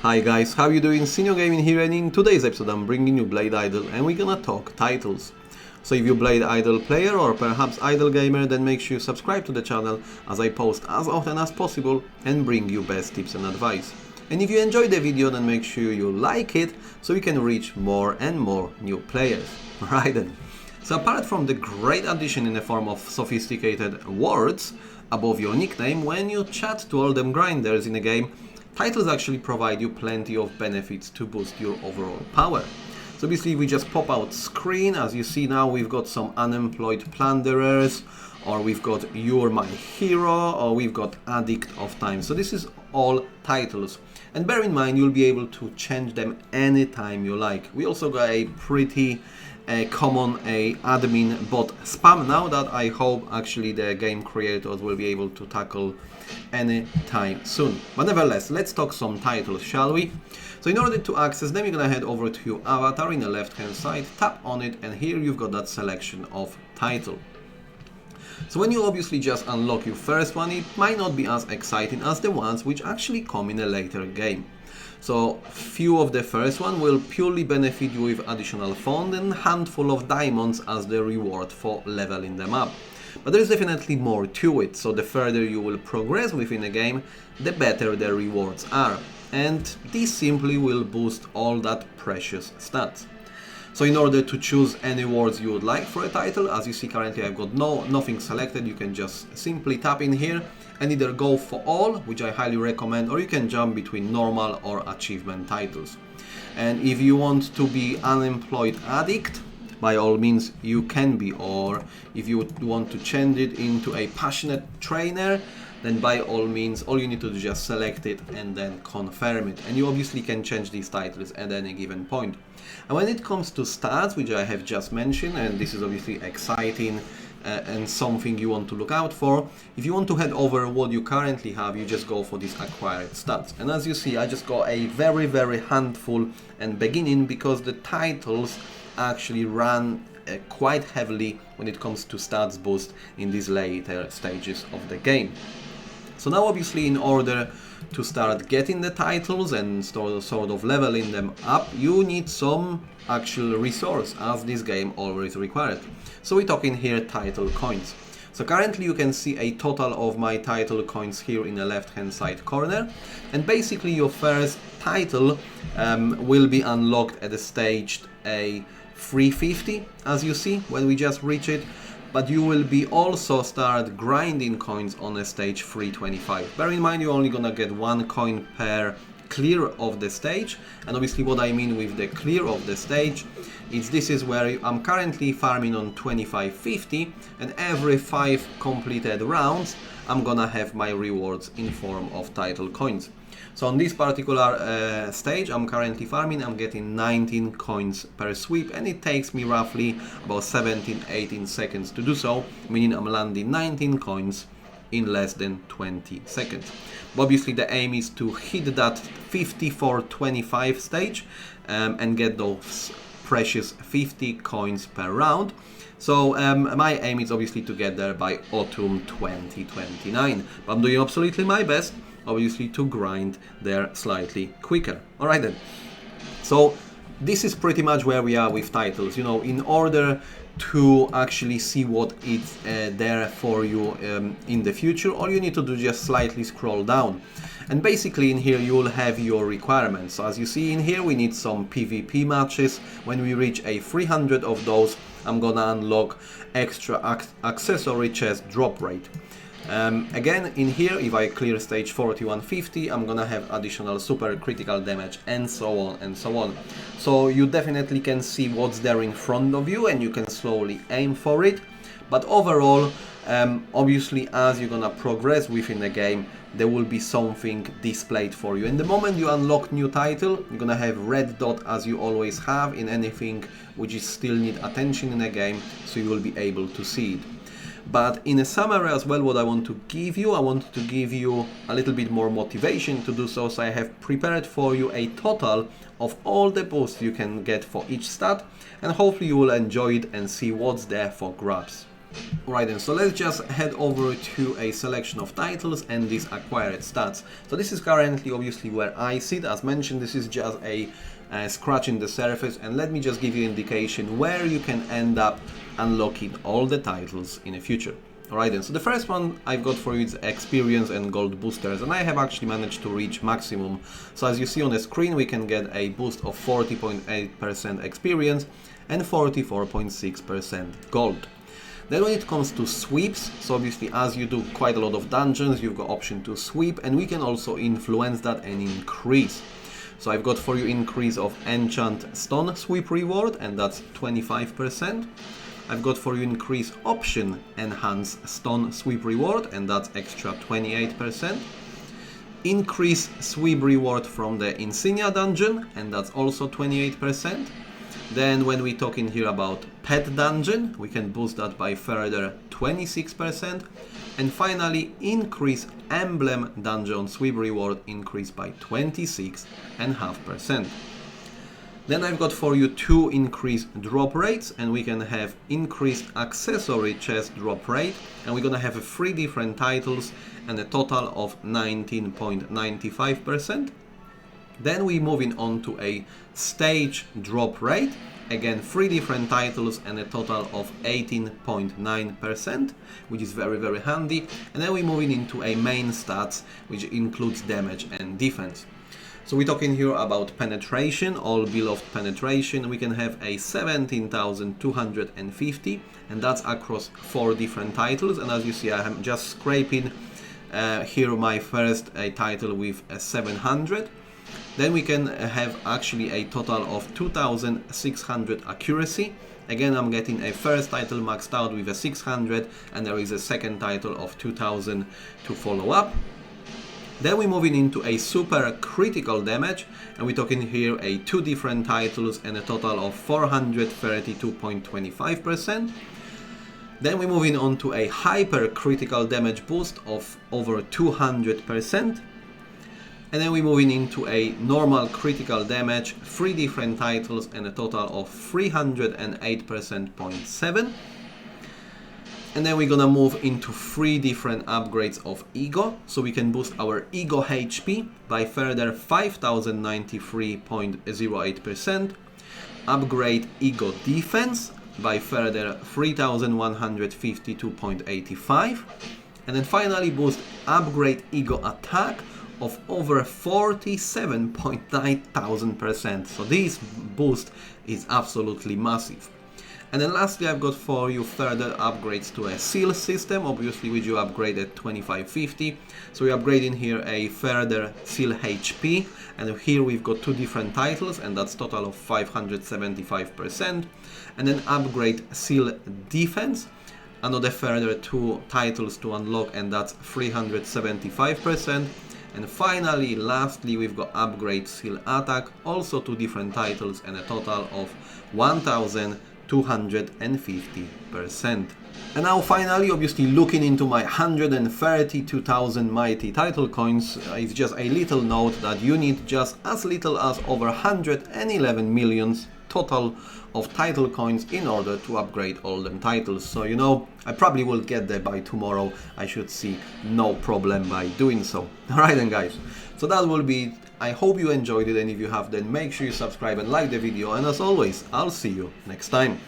Hi guys, how you doing? Senior Gaming here, and in today's episode I'm bringing you Blade Idol and we're gonna talk titles. So if you're Blade Idol player or perhaps Idol gamer, then make sure you subscribe to the channel as I post as often as possible and bring you best tips and advice. And if you enjoyed the video, then make sure you like it so we can reach more and more new players. Right then. So apart from the great addition in the form of sophisticated words above your nickname, when you chat to all them grinders in the game, titles actually provide you plenty of benefits to boost your overall power. So basically we just pop out screen. As you see now, we've got some unemployed plunderers, or we've got You're My Hero, or we've got Addict of Time. So this is all titles. And bear in mind, you'll be able to change them anytime you like. We also got a pretty common admin bot spam now that I hope actually the game creators will be able to tackle anytime soon. But nevertheless, let's talk some titles, shall we? So in order to access them, you're gonna head over to your avatar in the left hand side, tap on it, and here you've got that selection of title. So when you obviously just unlock your first one, it might not be as exciting as the ones which actually come in a later game. So few of the first one will purely benefit you with additional fund and handful of diamonds as the reward for leveling them up. But there is definitely more to it, so the further you will progress within a game, the better the rewards are. And this simply will boost all that precious stats. So in order to choose any words you would like for a title, as you see currently I've got nothing selected, you can just simply tap in here and either go for all, which I highly recommend, or you can jump between normal or achievement titles. And if you want to be unemployed addict, by all means you can be, or if you want to change it into a passionate trainer, then by all means all you need to do is just select it and then confirm it. And you obviously can change these titles at any given point. And when it comes to stats, which I have just mentioned, and this is obviously exciting and something you want to look out for, if you want to head over what you currently have, you just go for these acquired stats. And as you see, I just got a very handful and beginning, because the titles actually run quite heavily when it comes to stats boost in these later stages of the game. So now obviously in order to start getting the titles and sort of leveling them up, you need some actual resource, as this game always required. So we're talking here title coins. So currently you can see a total of my title coins here in the left hand side corner, and basically your first title will be unlocked at the stage 350, as you see when we just reach it. But you will be also start grinding coins on a stage 325. Bear in mind, you're only gonna get 1 coin per clear of the stage. And obviously what I mean with the clear of the stage is this is where I'm currently farming on 2550, and every 5 completed rounds I'm gonna have my rewards in form of title coins. So on this particular stage I'm currently farming, I'm getting 19 coins per sweep, and it takes me roughly about 17-18 seconds to do so, meaning I'm landing 19 coins in less than 20 seconds. But obviously the aim is to hit that 54-25 stage and get those precious 50 coins per round. So my aim is obviously to get there by autumn 2029, but I'm doing absolutely my best obviously to grind there slightly quicker. Alright then, so this is pretty much where we are with titles. You know, in order to actually see what is there for you in the future, all you need to do is just slightly scroll down, and basically in here you will have your requirements. So as you see in here, we need some PvP matches. When we reach a 300 of those, I'm gonna unlock extra accessory chest drop rate. Again in here, if I clear stage 4150, I'm gonna have additional super critical damage, and so on and so on. So you definitely can see what's there in front of you and you can slowly aim for it. But overall, obviously as you're gonna progress within the game, there will be something displayed for you. And the moment you unlock new title, you're gonna have red dot, as you always have in anything which is still need attention in a game, so you will be able to see it. But in a summary as well, what I want to give you, I want to give you a little bit more motivation to do so. So I have prepared for you a total of all the boosts you can get for each stat, and hopefully you will enjoy it and see what's there for grabs. Right then, so let's just head over to a selection of titles and these acquired stats. So this is currently obviously where I sit. As mentioned, this is just a scratching the surface, and let me just give you an indication where you can end up unlocking all the titles in the future. Alright then, so the first one I've got for you is experience and gold boosters, and I have actually managed to reach maximum. So as you see on the screen, we can get a boost of 40.8% experience and 44.6% gold. Then when it comes to sweeps, so obviously as you do quite a lot of dungeons, you've got option to sweep, and we can also influence that and increase. So I've got for you increase of enchant stone sweep reward, and that's 25%. I've got for you increase option enhance stone sweep reward, and that's extra 28%. Increase sweep reward from the insignia dungeon, and that's also 28%. Then when we talk in here about pet dungeon, we can boost that by further 26%. And finally, increase emblem dungeon sweep reward increase by 26.5%. Then I've got for you two increased drop rates, and we can have increased accessory chest drop rate, and we're gonna have 3 different titles and a total of 19.95%. Then we're moving on to a stage drop rate, again 3 different titles and a total of 18.9%, which is very handy. And then we're moving into a main stats, which includes damage and defense. So we're talking here about penetration, all beloved penetration. We can have a 17,250, and that's across 4 different titles. And as you see, I am just scraping here my first title with a 700. Then we can have actually a total of 2,600 accuracy. Again, I'm getting a first title maxed out with a 600, and there is a second title of 2,000 to follow up. Then we're moving into a super critical damage, and we're talking here a 2 different titles and a total of 432.25%. Then we're moving on to a hyper critical damage boost of over 200%. And then we're moving into a normal critical damage, 3 different titles and a total of 308.7%. And then we're gonna move into 3 different upgrades of ego. So we can boost our ego HP by further 5,093.08%, upgrade ego defense by further 3,152.85%, and then finally boost upgrade ego attack of over 47,900%. So this boost is absolutely massive. And then lastly, I've got for you further upgrades to a seal system, obviously which you upgrade at 2550. So we're upgrading here a further seal HP, and here we've got 2 different titles, and that's total of 575%. And then upgrade seal defense, another further 2 titles to unlock, and that's 375%. And finally, lastly, we've got upgrade seal attack, also 2 different titles and a total of 1,250%. And now finally, obviously looking into my 132,000 mighty title coins, it's just a little note that you need just as little as over 111 millions total of title coins in order to upgrade all them titles. So you know, I probably will get there by tomorrow. I should see no problem by doing so. Alright then guys, so that will be it. I hope you enjoyed it, and if you have, then make sure you subscribe and like the video, and as always, I'll see you next time.